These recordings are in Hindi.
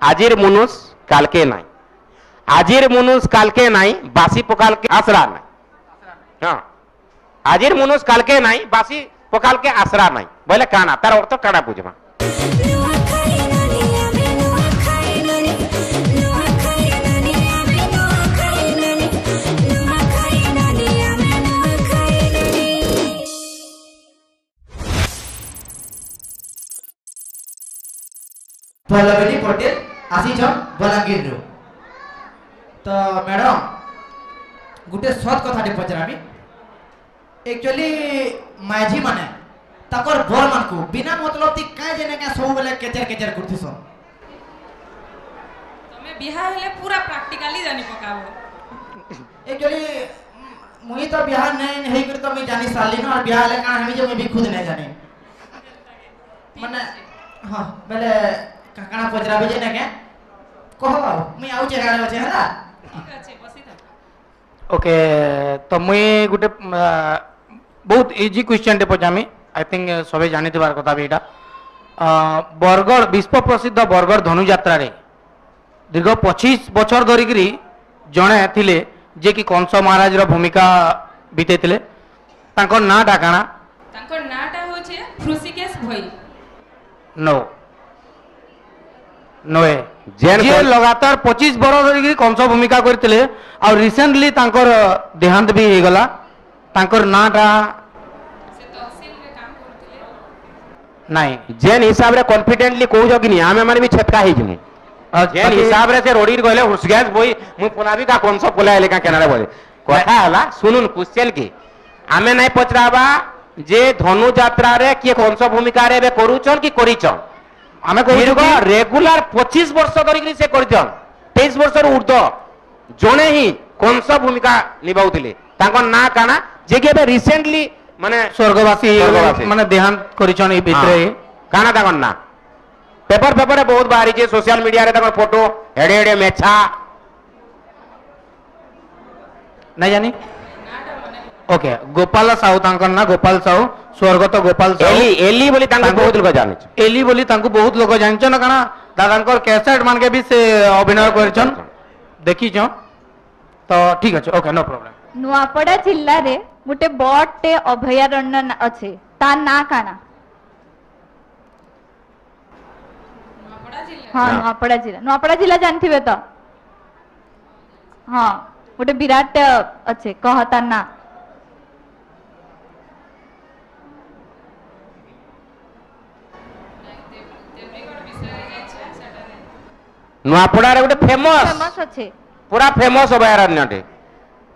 আজির মনুষ কালকে নাই, আজির মনুষ কালকে নাই, বাসি পকালকে আসরা নাই। হ্যাঁ, আজির মনুষ কালকে নাই, বাসি পকালকে আসরা নাই বলে কানা, তার অর্থ কানা বুঝবা। पल्लवी पटेल आसीछ बलांगीर रु। तो मैडम गुटे सत कथाटे पचरामी। एक्चुअली माझी माने ताकर बर मान को बिना मतलब ती काय जने का सब बेले केचर केचर करथिस। तमे बिहा हेले पूरा प्रैक्टिकली जानि पकाबो। एक्चुअली मुई तो बिहा नहीं हेई कर तो मैं जानि साली न, और बिहा ले का हमी जो मैं भी खुद नहीं जाने माने। हां बेले काकणा पचरा बजे ने के कहो मैं आउ चेगाड़े अछि हला। ठीक अछि बसी था। ओके, तो मुई गुटे बहुत इजी क्वेश्चन टे पचामी। आई थिंक सबे जानि थिबार कथा बेटा। बरगढ़ विश्व प्रसिद्ध बरगढ़ धनुयात्रा रे दीर्घ 25 बछर धरिकरी जणे थिले जे कि कंस महाराज रो भूमिका बितेतिले। तांकर ना डाकाना तांकर नाटा होचे ऋषिकेश भई। नो नोए जे लगातार 25 बरस धरिकरी कंस भूमिका करतिले और रिसेंटली तांकर देहांत भी हे गला। तांकर नाटा से तहसील रे काम करतिले नहीं जेन हिसाब रे कॉन्फिडेंटली कहू जो कि नहीं आमे माने भी छटका हे जिमु। जेन हिसाब रे से रोडीर गले हुसगैस बोई मु पुलाबी का कंस पुलाइले का केनारे बोले कथा हला। सुनुन क्वेश्चन की आमे नहीं पचराबा जे धनु यात्रा रे के कंस भूमिका रे बे करूचन कि करिचन। आमे कहू रेगुलर 25 वर्ष धरिकरी से करिचन। 23 वर्ष रो ऊर्ध्व जणे ही कंस भूमिका निभाउतिले। तांको ना काना जे के बे रिसेंटली माने स्वर्गवासी माने देहांत करिचन ई भितरे काना तांको ना पेपर पेपर बहुत बाहरी जे सोशल मीडिया रे तांको फोटो हेडे हेडे मेछा नहीं जानी। ओके, गोपाल साहू तांकर ना गोपाल साहू स्वर्गत गोपाल साहू एली एली बोली तांको बहुत लोग जानि छ। एली बोली तांको बहुत लोग जानि छ ना काना दादांकर कैसेट मान के भी से अभिनय करछन देखि छ। तो ठीक अछि, ओके नो प्रॉब्लम। नुआपड़ा जिल्ला रे गुटे बडटे अभयारण्य अछि ता ना काना। नवापड़ा जिल्ला। हां नुआपड़ा जिल्ला जानथिबे तो। हां गुटे विराट अछि कहता ना। देवरीगढ़ विषय रे जाय छै सेटा रे। नुआपड़ा रे गोटे फेमस अछि पूरा फेमस अभयारण्य टे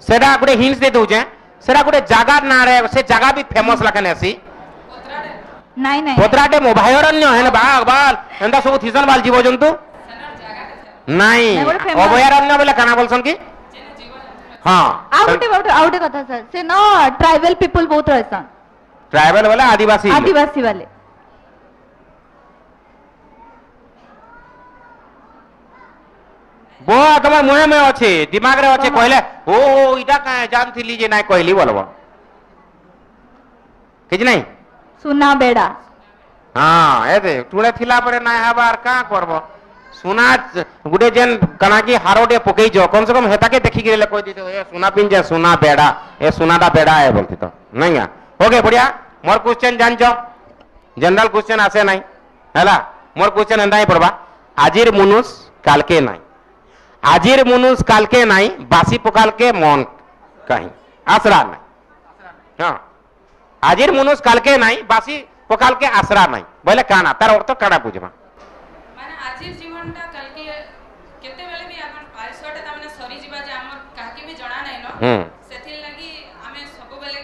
सेटा गोटे हिंट्स दे दउचे। सेटा गोटे जागा ना रे से जागा भी फेमस लखने आसी कोतराडे नहीं नहीं पोतराटे अभयारण्य है बाघ बाल एंदा सब थीसन बाल जीव जंतु सनर जागा के नहीं नहीं, गोटे famous- अभयारण्य बोले काना बोलसन की। जेने जीव जंतु हां आउटे कथा सर से न ट्राइबल पीपल बहुत रहसन। ट्राइबल वाला आदिवासी आदिवासी वाले वो तुम्हार मुहे में अच्छे दिमाग रे अच्छे कहले ओ इटा का जानथिली जे नाही कहली बोलबो किछ नहीं सुना बेड़ा। हां एते टुळे थिला परे नाही हबार का करबो सुना गुटे जेन कना की हारोटे पकई जो कम से कम हेता के देखि गेले कोइ दितो ए सुना पिन जे सुना बेड़ा ए सुनाटा बेड़ा है बोलती तो नहीं आ। ओके बढ़िया मोर क्वेश्चन जान जो जनरल क्वेश्चन आसे नहीं हैला मोर क्वेश्चन एंदा ही पड़बा आजिर मनुष्य काल के नहीं आजिर मनुष्य काल के नहीं बासी पकाल के मन कहीं आसरा नहीं। हाँ आजिर मनुष्य काल के नहीं बासी पकाल के आसरा नहीं बोले काना तार अर्थ काना बुझमा माने आजिर जीवनटा काल के केते बेले भी हमर आयुष्यटा त माने सरी जीवा जे हमर काहे भी जणा नै न सेथिल लागि हमें सब बेले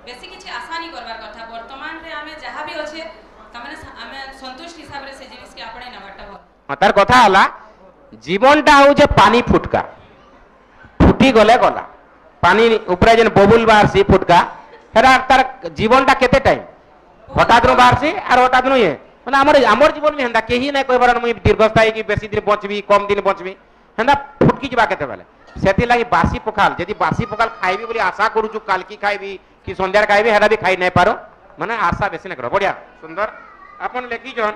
बेसी किछि आशा नहीं करबार कथा वर्तमान रे हमें जहां भी अछि त माने हमें संतुष्ट हिसाब रे से जिनिस के आपणे नबाटा भ तार कथा हला जीवनटा हो जे पानी फुटका फुटी गले गला पानी ऊपर जेन बबुल बाहर सी फुटका हेरा तार जीवनटा केते टाइम हठात नो बाहर सी और हठात नो ये माने हमर जीवन में हंदा केही नै कहबार मुई दीर्घस्थायी की बेसी दिन बचबी कम दिन बचबी हंदा फुटकी जबा केते बेले सेति लागि बासी पखाल यदि बासी पखाल खाइबी बोली आशा करू छु काल की खाइबी कि संध्यार खाइबी हेरा भी खाइ नै पारो माने आशा बेसी नै करो। बढ़िया सुंदर अपन लेखी जन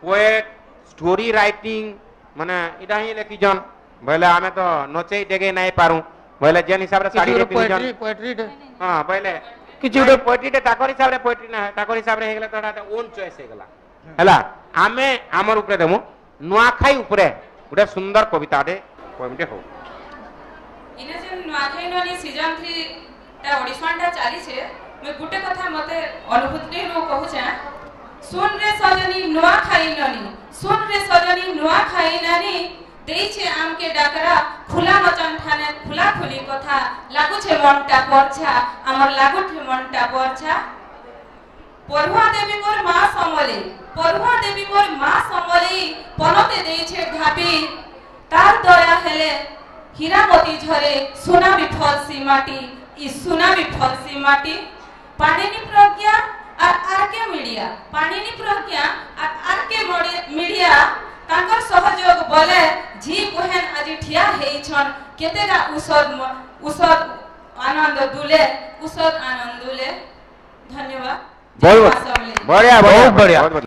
पोएट स्टोरी राइटिंग माने इडा ही लेखी जन बोले आमे तो नचे डेगे नहीं पारू बोले जेन हिसाब रे साड़ी रे पिन जन पोएट्री हां बोले किछि उडे पोएट्री टे ताकर हिसाब रे पोएट्री ना ताकर हिसाब रे हेगला तोडा ओन चॉइस हेगला हला आमे हमर ऊपर देमु नुआखाई ऊपर गुटे सुंदर कविता दे पोएम दे हो इने जे नुआखाई ननी सीजन 3 ता ऑडिशन ता चाली छे मैं गुटे कथा मते अनुभूति रो कहू छे सुन रे सजनी नुआखाई ननी सुन रे सजनी नुआखाई ननी देई छे आम के डाकरा खुला मचन ठाने खुला खुली कथा लागु छे मनटा परछा हमर लागु छे मनटा परछा परुआ देवी मोर मां समले परुआ देवी मोर मां समले पनते देई छे ढाबी तार दया हेले हीरामती झरे सोना भी फलसी माटी ई सोना भी फलसी माटी पाणिनि प्रज्ञा आर के मीडिया पाणिनि प्रज्ञा आर के मीडिया तांकर सहयोग बोले जी कोहेन আজি ठिया हेइछन केतेगा उसद आनंद दुले उसद आनंद दुले धन्यवाद बहुत बढ़िया बहुत बढ़िया